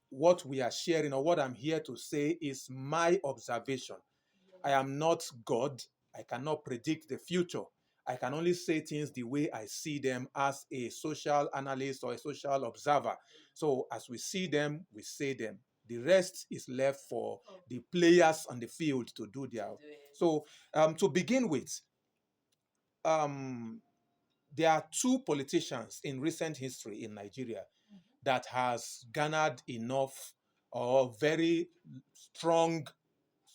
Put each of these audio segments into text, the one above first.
what we are sharing or what I'm here to say is my observation. I am not God. I cannot predict the future. I can only say things the way I see them as a social analyst or a social observer. So as we see them, we say them. The rest is left for the players on the field to do their. So to begin with, there are two politicians in recent history in Nigeria that has garnered enough or very strong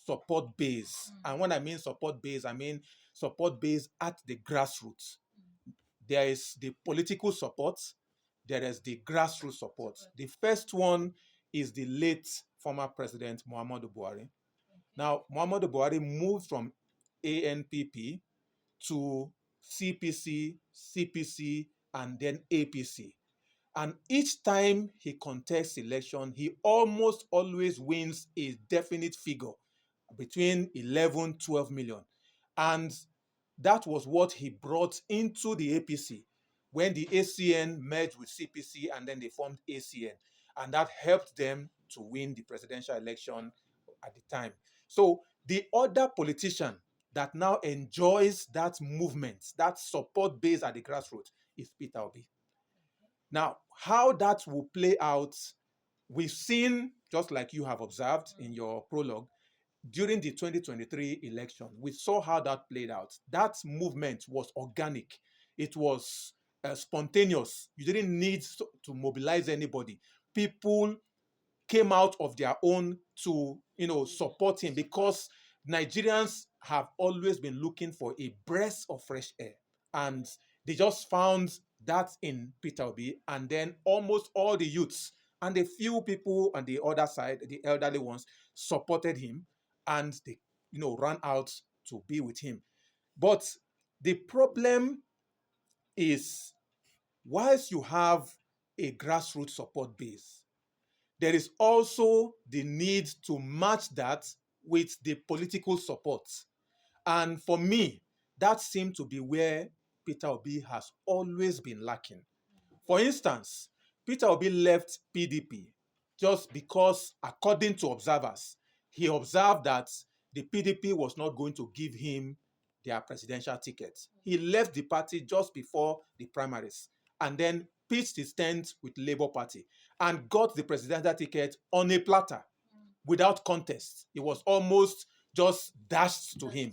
support base. And when I mean support base, I mean support base at the grassroots. There is the political support, there is the grassroots support. The first one is the late former president Muhammadu Buhari. Now, Muhammadu Buhari moved from ANPP to CPC, CPC, and then APC. And each time he contests election, he almost always wins a definite figure between 11, 12 million. And that was what he brought into the APC when the ACN merged with CPC and then they formed ACN. And that helped them to win the presidential election at the time. So the other politician that now enjoys that movement, that support base at the grassroots, is Peter Obi. Now, how that will play out, we've seen, just like you have observed in your prologue, during the 2023 election, we saw how that played out. That movement was organic. It was spontaneous. You didn't need to mobilize anybody. People came out of their own to, support him because Nigerians have always been looking for a breath of fresh air. And they just found that in Peter Obi, and then almost all the youths and a few people on the other side, the elderly ones, supported him, and they, ran out to be with him. But the problem is, whilst you have a grassroots support base, there is also the need to match that with the political support. And for me, that seemed to be where Peter Obi has always been lacking. For instance, Peter Obi left PDP just because, according to observers, he observed that the PDP was not going to give him their presidential ticket. He left the party just before the primaries and then pitched his tent with Labour Party and got the presidential ticket on a platter without contest. It was almost just dashed to him.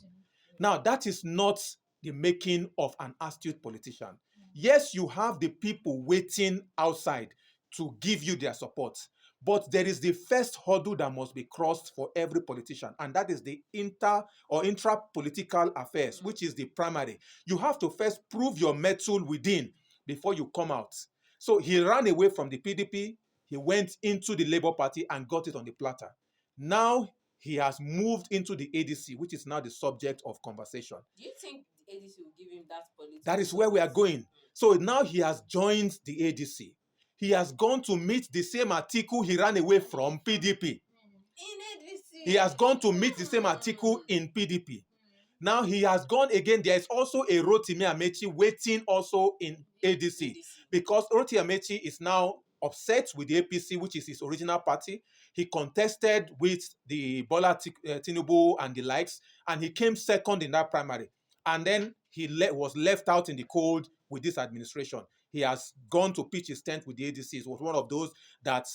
Now, that is not the making of an astute politician. Yes, you have the people waiting outside to give you their support, but there is the first hurdle that must be crossed for every politician, and that is the inter or intra-political affairs, which is the primary. You have to first prove your mettle within before you come out. So he ran away from the PDP, he went into the Labour Party and got it on the platter. Now he has moved into the ADC, which is now the subject of conversation. Do you think the ADC will give him that political? That is where we are going. So now he has joined the ADC. He has gone to meet the same Atiku he ran away from PDP. In ADC. He has gone to meet the same Atiku in PDP. Now he has gone again. There is also a Rotimi Amechi waiting also in ADC because Rotimi Amechi is now upset with the APC, which is his original party. He contested with the Bola Tinubu and the likes, and he came second in that primary. And then he was left out in the cold with this administration. He has gone to pitch his tent with the ADC. It was one of those that,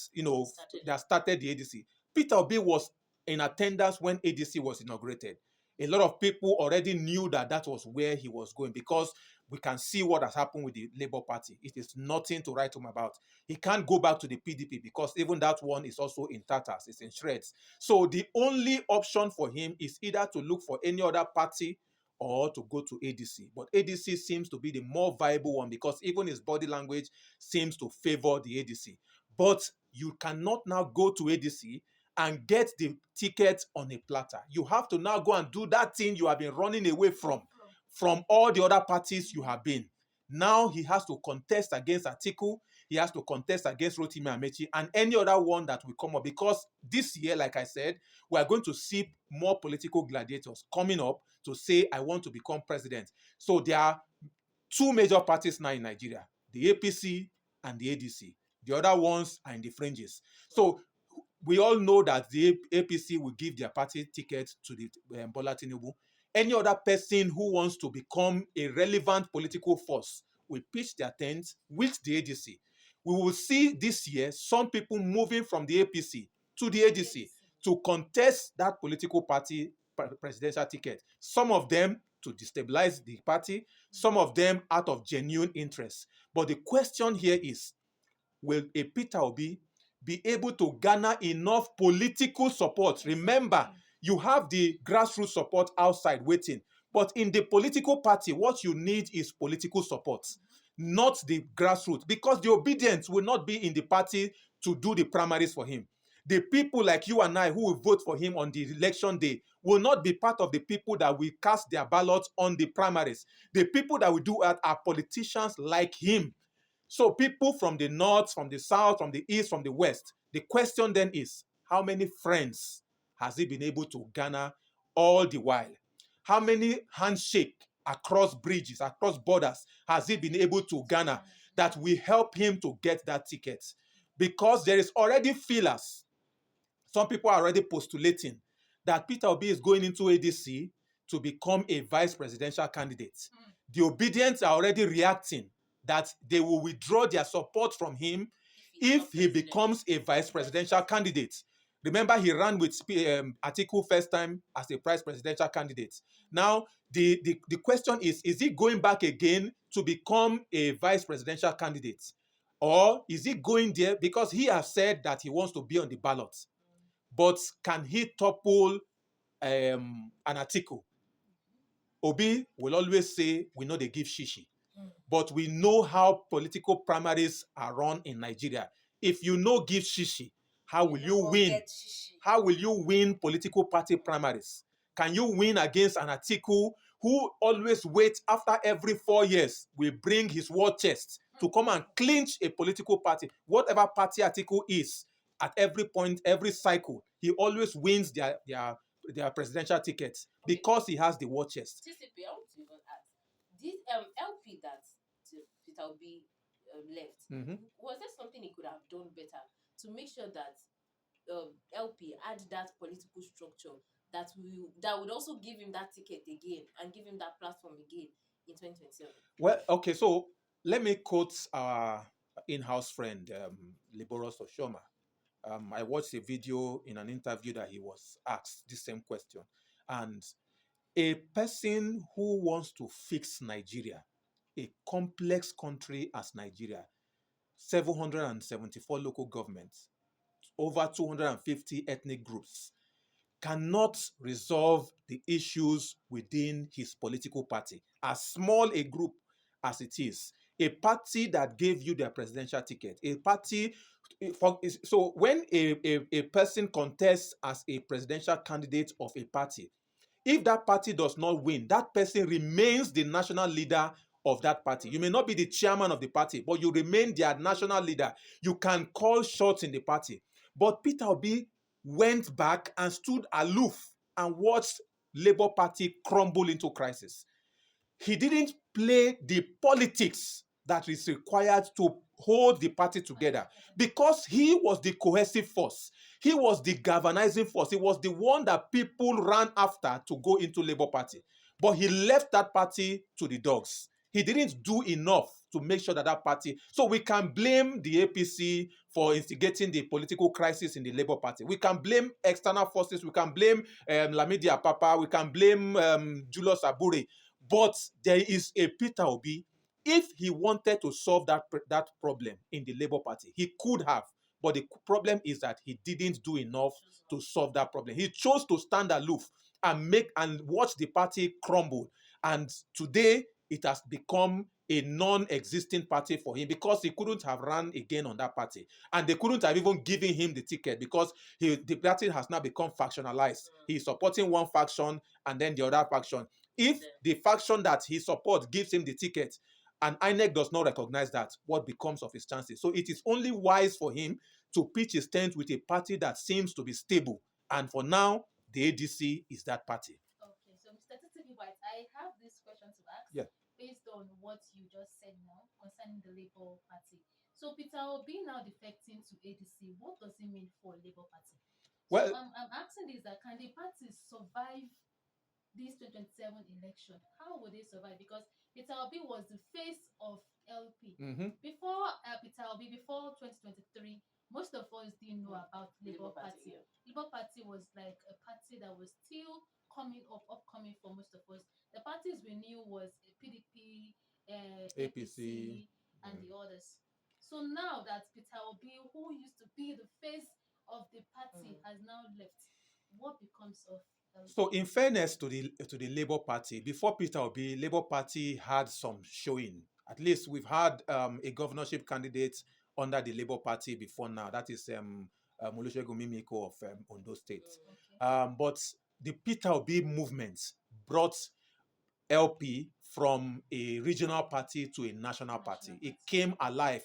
that started the ADC. Peter Obi was in attendance when ADC was inaugurated. A lot of people already knew that that was where he was going because we can see what has happened with the Labour Party. It is nothing to write home about. He can't go back to the PDP because even that one is also in tatters. It's in shreds. So the only option for him is either to look for any other party or to go to ADC. But ADC seems to be the more viable one because even his body language seems to favor the ADC. But you cannot now go to ADC and get the ticket on a platter. You have to now go and do that thing you have been running away from all the other parties you have been. Now he has to contest against Atiku, he has to contest against Rotimi Amechi and any other one that will come up because this year, like I said, we are going to see more political gladiators coming up to say, I want to become president. So there are two major parties now in Nigeria, the APC and the ADC. The other ones are in the fringes. So we all know that the APC will give their party ticket to the Bola Tinubu. Any other person who wants to become a relevant political force will pitch their tent with the ADC. We will see this year some people moving from the APC to the ADC to contest that political party presidential ticket. Some of them to destabilize the party, some of them out of genuine interest. But the question here is, will a Peter Obi be able to garner enough political support? Remember, you have the grassroots support outside waiting, but in the political party, what you need is political support, not the grassroots, because the obedience will not be in the party to do the primaries for him. The people like you and I who will vote for him on the election day will not be part of the people that will cast their ballots on the primaries. The people that will do that are politicians like him. So people from the north, from the south, from the east, from the west. The question then is, how many friends has he been able to garner all the while? How many handshake across bridges, across borders has he been able to garner that will help him to get that ticket? Because there is already feelers. Some people are already postulating that Peter Obi is going into ADC to become a vice presidential candidate. The obedience are already reacting that they will withdraw their support from him if he becomes a vice presidential candidate. Remember, he ran with Atiku first time as a vice presidential candidate. Now, the question is he going back again to become a vice presidential candidate? Or is he going there because he has said that he wants to be on the ballot? But can he topple an Atiku? Obi will always say, we know they give shishi. But we know how political primaries are run in Nigeria. If you know give shishi, how will you win? How will you win political party primaries? Can you win against an Atiku who always waits after every 4 years, will bring his war chest to come and clinch a political party, whatever party Atiku is, at every point, every cycle, he always wins their presidential tickets because he has the war chest. TCP, I want to even ask, this LP that Peter Obi left, was there something he could have done better to make sure that LP had that political structure that would also give him that ticket again and give him that platform again in 2027? Well, okay, so let me quote our in-house friend, Liboros Oshoma. I watched a video in an interview that he was asked the same question. And a person who wants to fix Nigeria, a complex country as Nigeria, 774 local governments, over 250 ethnic groups, cannot resolve the issues within his political party, as small a group as it is. A party that gave you their presidential ticket, a party. So when a person contests as a presidential candidate of a party, if that party does not win, that person remains the national leader of that party. You may not be the chairman of the party, but you remain their national leader. You can call shots in the party. But Peter Obi went back and stood aloof and watched Labour Party crumble into crisis. He didn't play the politics that is required to hold the party together because he was the cohesive force. He was the galvanizing force. He was the one that people ran after to go into Labour Party. But he left that party to the dogs. He didn't do enough to make sure that that party... So we can blame the APC for instigating the political crisis in the Labour Party. We can blame external forces. We can blame Lamidi Apapa. We can blame Julius Abure. But there is a Peter Obi. If he wanted to solve that problem in the Labour Party, he could have. But the problem is that he didn't do enough to solve that problem. He chose to stand aloof and watch the party crumble. And today, it has become a non-existent party for him because he couldn't have run again on that party. And they couldn't have even given him the ticket because the party has now become factionalized. He's supporting one faction and then the other faction. If the faction that he supports gives him the ticket and INEC does not recognize that, what becomes of his chances? So it is only wise for him to pitch his tent with a party that seems to be stable. And for now, the ADC is that party. Okay, so Mr. Titibi White, I have this question to ask Yeah. based on what you just said now concerning the Labour Party. So Peter Obi now defecting to ADC, what does it mean for Labour Party? So Well, I'm asking this, that can the party survive this 2027 election? How will they survive? Because Peter Obi was the face of LP. Before Peter Obi, before 2023, most of us didn't know about Labour Party. Yeah. Labour Party was like a party that was still upcoming for most of us. The parties we knew was PDP, APC, and the others. So now that Peter Obi, who used to be the face of the party, has now left, what becomes of LP? So, in fairness to the Labour Party, before Peter Obi, Labour Party had some showing. At least we've had a governorship candidate under the Labour Party before now. That is Olusegun Mimiko of Ondo State. Okay. But the Peter Obi movement brought LP from a regional party to a national party. It came alive.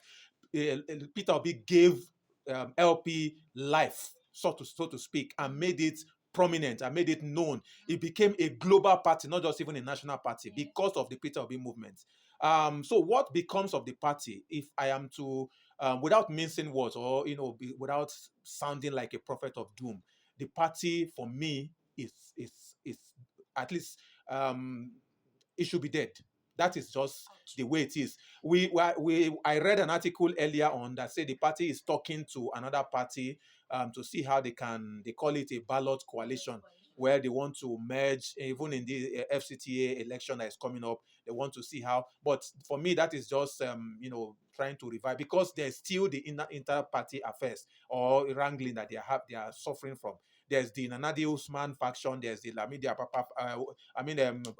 Peter Obi gave LP life, so to speak, and made it prominent and made it known. It became a global party, not just even a national party, because of the Peter Obi movement. So what becomes of the party, if I am to, without mincing words or without sounding like a prophet of doom, the party for me is at least it should be dead. That is just the way it is. I read an article earlier on that said the party is talking to another party to see how they call it a ballot coalition, where they want to merge, even in the FCTA election that is coming up. They want to see how. But for me, that is just trying to revive, because there's still the inter-party affairs or wrangling that they are suffering from. There's the Nanadi Usman faction, there's the Lamidi Apapa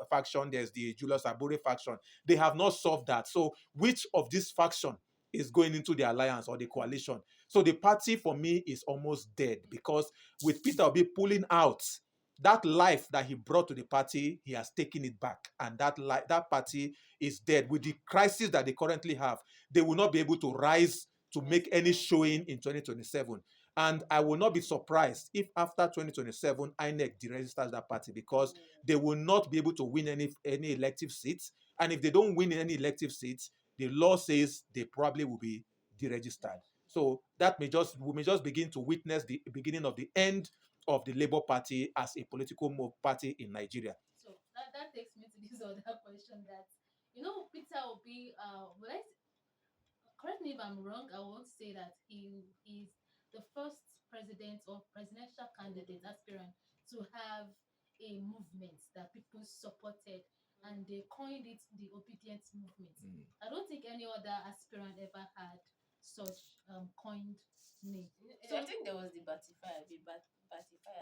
faction, there's the Julius Abure faction. They have not solved that. So which of this faction is going into the alliance or the coalition? So the party for me is almost dead, because with Peter Obi pulling out, that life that he brought to the party, he has taken it back, and that party is dead. With the crisis that they currently have, they will not be able to rise to make any showing in 2027. And I will not be surprised if after 2027, INEC deregisters that party, because they will not be able to win any elective seats. And if they don't win any elective seats, the law says they probably will be deregistered. So we may just begin to witness the beginning of the end of the Labour Party as a political party in Nigeria. So that takes me to this other question, that Peter Obi, correct me if I'm wrong, I won't say that he is the first president or presidential candidate aspirant to have a movement that people supported, and they coined it the obedience movement. I don't think any other aspirant ever had such coined name. So I think there was the Batify.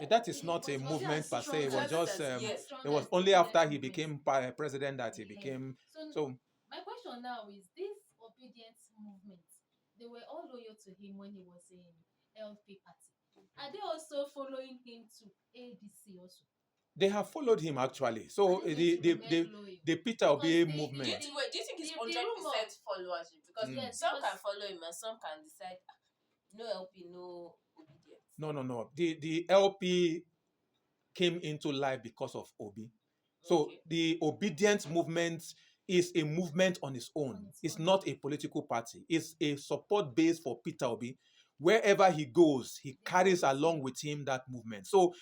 That is not a movement per se. It was just yes. it was only after he became president that he became. So my question now is, this obedience movement, they were all loyal to him when he was in LP party. Are they also following him to ADC also? They have followed him actually. So the Peter Obi movement. Do you think it's 100% followership? Because some can follow him and some can decide no LP, no obedience. No. The LP came into life because of Obi. So the obedience movement is a movement on its own. It's not a political party. It's a support base for Peter Obi. Wherever he goes, he carries along with him that movement. So,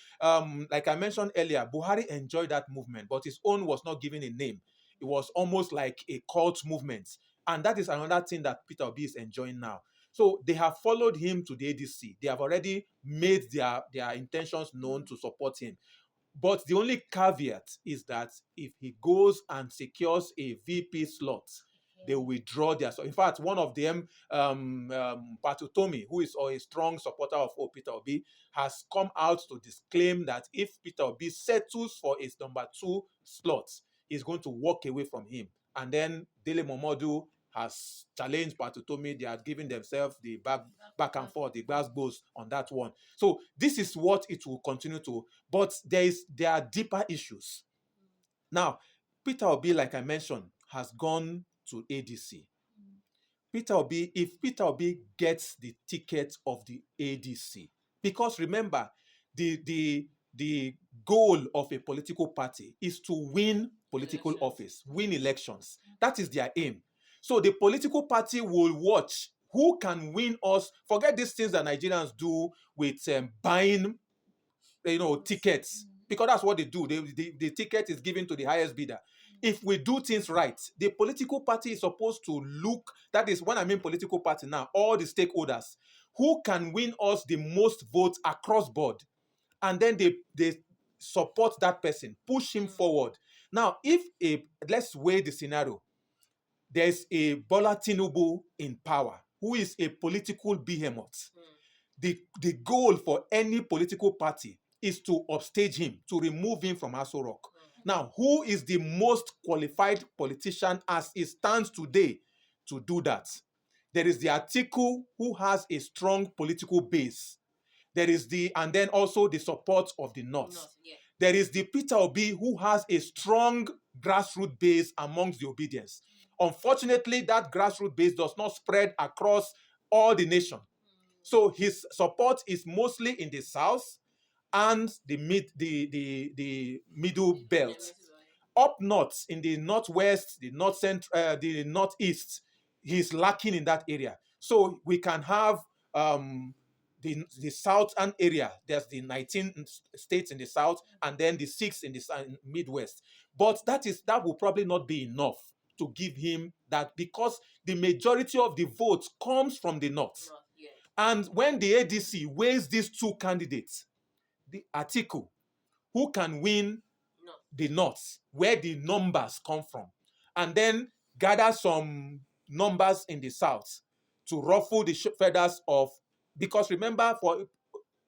like I mentioned earlier, Buhari enjoyed that movement, but his own was not given a name. It was almost like a cult movement. And that is another thing that Peter Obi is enjoying now. So they have followed him to the ADC. They have already made their intentions known to support him. But the only caveat is that if he goes and secures a VP slot, they will withdraw their. So in fact, one of them, Patutomi, who is a strong supporter of Peter Obi, has come out to disclaim that if Peter Obi settles for his number 2 slot, he's going to walk away from him. And then Dele Momodu has challenged Patutomi. They are giving themselves the back and forth, the gbasgbos on that one. So this is what it will continue to. But there are deeper issues. Now, Peter Obi, like I mentioned, has gone to ADC. If Peter Obi gets the ticket of the ADC, because remember, the goal of a political party is to win political office, win elections. That is their aim. So the political party will watch who can win us? Forget these things that Nigerians do with buying, tickets, because that's what they do. The ticket is given to the highest bidder. If we do things right, the political party is supposed to look, that is when I mean political party now, all the stakeholders, who can win us the most votes across board, and then they support that person, push him forward. Now, let's weigh the scenario. There's a Bola Tinubu in power, who is a political behemoth. The goal for any political party is to upstage him, to remove him from Aso Rock. Now, who is the most qualified politician as it stands today to do that? There is the Atiku, who has a strong political base. There is and then also the support of the North. Yeah. There is the Peter Obi, who has a strong grassroots base amongst the obedience. Unfortunately, that grassroots base does not spread across all the nation. So his support is mostly in the south and the middle belt. Up north, in the northwest, the north central, the northeast, he's lacking in that area. So we can have the southern area. There's the 19 states in the south, and then the 6 in the midwest. But that will probably not be enough to give him that, because the majority of the votes comes from the north. Yeah. And when the ADC weighs these two candidates, the Atiku, who can win the north, where the numbers come from, and then gather some numbers in the south to ruffle the feathers of, because remember, for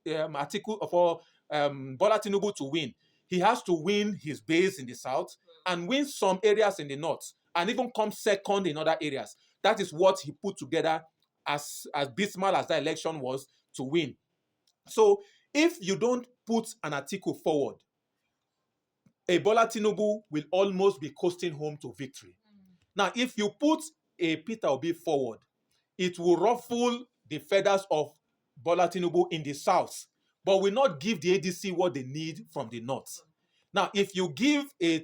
Atiku, for Bola Tinubu to win, he has to win his base in the south and win some areas in the north, and even come second in other areas. That is what he put together, as abysmal as that election was, to win. So if you don't put an Atiku forward, a Bola Tinubu will almost be coasting home to victory. Now, if you put a Peter Obi forward, it will ruffle the feathers of Bola Tinubu in the south, but will not give the ADC what they need from the north. Now, if you give a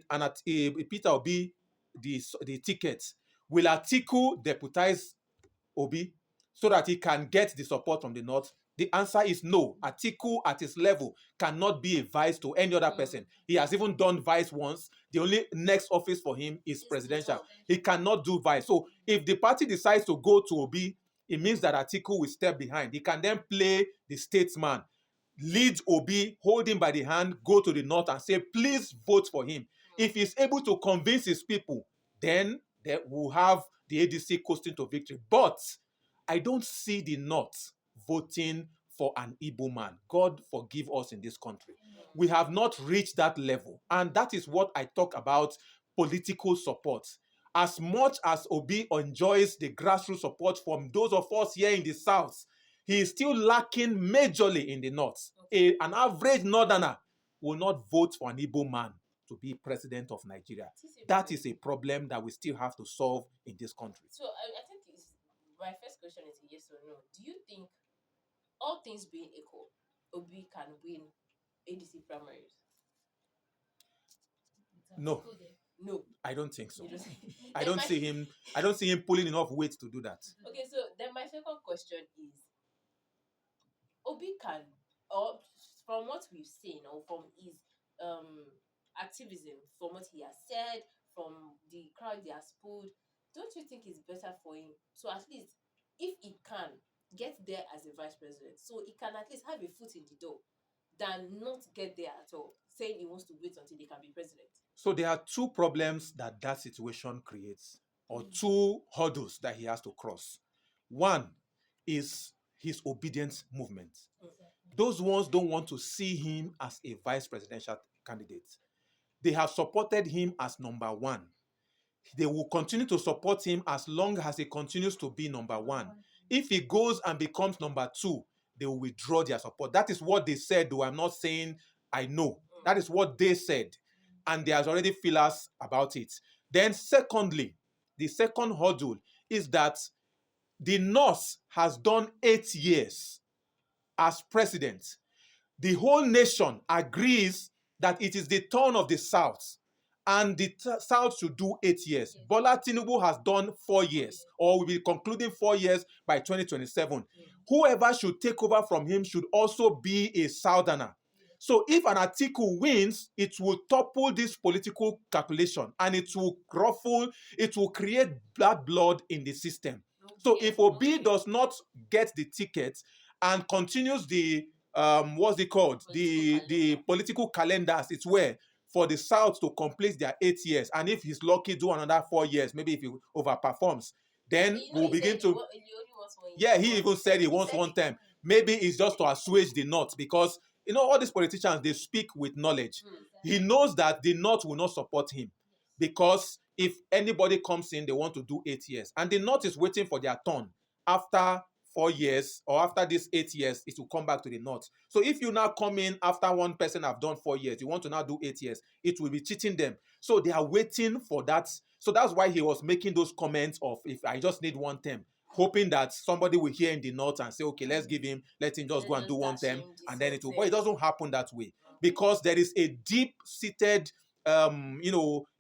Peter Obi the ticket, will Atiku deputize Obi so that he can get the support from the north? The answer is no. Atiku at his level cannot be a vice to any other person. He has even done vice once. The only next office for him is presidential. He cannot do vice. So if the party decides to go to Obi, it means that Atiku will step behind. He can then play the statesman, lead Obi, hold him by the hand, go to the north and say, please vote for him. If he's able to convince his people, then we'll have the ADC coasting to victory. But I don't see the north voting for an Igbo man. God forgive us in this country. We have not reached that level. And that is what I talk about, political support. As much as Obi enjoys the grassroots support from those of us here in the south, he is still lacking majorly in the north. An average northerner will not vote for an Igbo man to be president of Nigeria. That is a problem that we still have to solve in this country. So I think my first question is a yes or no. Do you think, all things being equal, Obi can win ADC primaries? No. No. I don't think so. You I don't see him pulling enough weight to do that. Okay, so then my second question is, Obi can, or from what we've seen, or from his activism, from what he has said, from the crowd he has pulled, don't you think it's better for him to, at least, if he can, get there as a vice president, so he can at least have a foot in the door, than not get there at all, saying he wants to wait until he can be president? So there are two problems that situation creates, or two hurdles that he has to cross. One is his obedience movement. Those ones don't want to see him as a vice presidential candidate. They have supported him as number one. They will continue to support him as long as he continues to be number one. If he goes and becomes number two, they will withdraw their support. That is what they said, though I'm not saying I know. That is what they said. And there's already feelers about it. Then secondly, the second hurdle is that the North has done 8 years as president. The whole nation agrees that it is the turn of the South. and the South should do 8 years. Yes. Bola Tinubu has done 4 years, or will be concluding 4 years by 2027. Whoever should take over from him should also be a Southerner. So if an Atiku wins, it will topple this political calculation and it will ruffle, it will create bad blood in the system. So if Obi does not get the ticket and continues the what's it called? The political calendars it's where for the South to complete their 8 years, and if he's lucky, do another 4 years, maybe if he overperforms, then we'll begin to. Yeah, he even said he wants one term. Maybe it's just to assuage the North, because all these politicians, they speak with knowledge. He knows that the North will not support him, because if anybody comes in, they want to do 8 years, and the North is waiting for their turn after 4 years, or after these 8 years, it will come back to the North. So if you now come in after one person have done 4 years, you want to now do 8 years, it will be cheating them. So they are waiting for that. So that's why he was making those comments of, if I just need one term, hoping that somebody will hear in the North and say, okay, let him just go and do one term, and then it will. But it doesn't happen that way, because there is a deep-seated,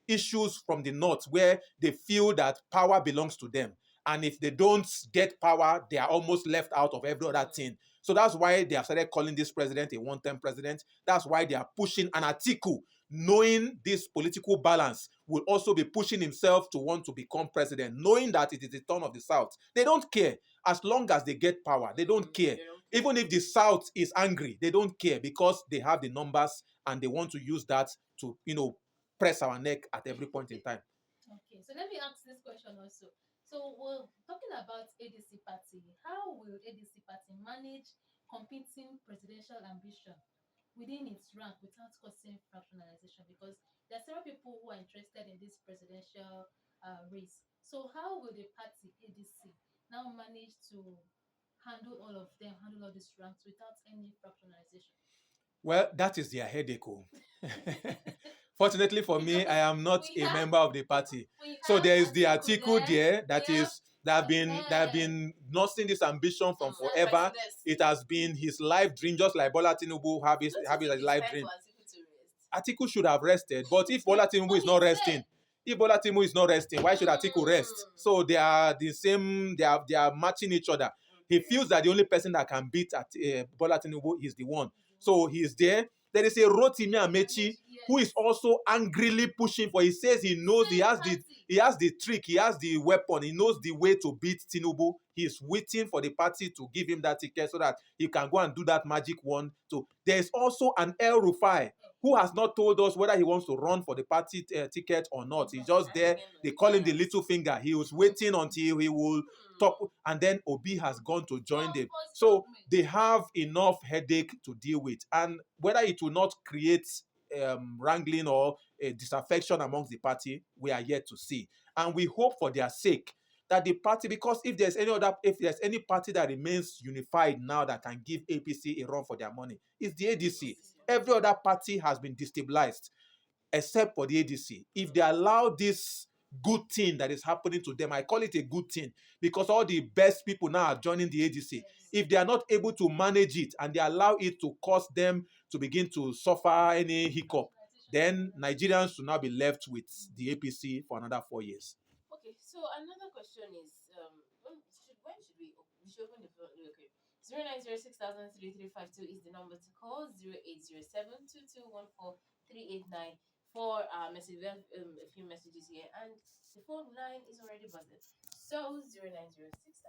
issues from the North where they feel that power belongs to them. And if they don't get power, they are almost left out of every other thing. So that's why they have started calling this president a one-term president. That's why they are pushing an Atiku, knowing this political balance, will also be pushing himself to want to become president, knowing that it is the turn of the South. They don't care. As long as they get power, they don't care. Even if the South is angry, they don't care, because they have the numbers and they want to use that to, press our neck at every point in time. Okay, so let me ask this question also. So we're talking about ADC party. How will ADC party manage competing presidential ambition within its rank without causing fractionalization? Because there are several people who are interested in this presidential race. So how will the party ADC now manage to handle all of them, handle all these ranks without any fractionalization? Well, that is their headache. Fortunately for me, I am not a member of the party. So there is the article there that have been nursing this ambition from forever. It has been his life dream, just like Bola Tinubu have his life dream. Atiku should have rested, but if Bola Tinubu is not resting, why should Atiku rest? So they are the same. They are matching each other. He feels that the only person that can beat Bola Tinubu is the one. So he is there. There is a Rotimi Amechi who is also angrily pushing for. He says he knows he has the trick, he has the weapon, he knows the way to beat Tinubu. He is waiting for the party to give him that ticket so that he can go and do that magic one. So there is also an El Rufai who has not told us whether he wants to run for the party ticket or not. He's just there. They call him the little finger. He was waiting until he will top, and then Obi has gone to join them. So they have enough headache to deal with, and whether it will not create wrangling or a disaffection amongst the party, we are yet to see. And we hope for their sake that the party, because if there's any party that remains unified now that can give APC a run for their money, it's the ADC. Every other party has been destabilized except for the ADC. If they allow this good thing that is happening to them, I call it a good thing, because all the best people now are joining the ADC. If they are not able to manage it and they allow it to cause them to begin to suffer any hiccup, then Nigerians should now be left with the APC for another 4 years. Okay, so another question is, when should we open the phone? Okay, 0906 is the number to call. 0807 for message. We have a few messages here, and the phone line is already buzzing. So 0906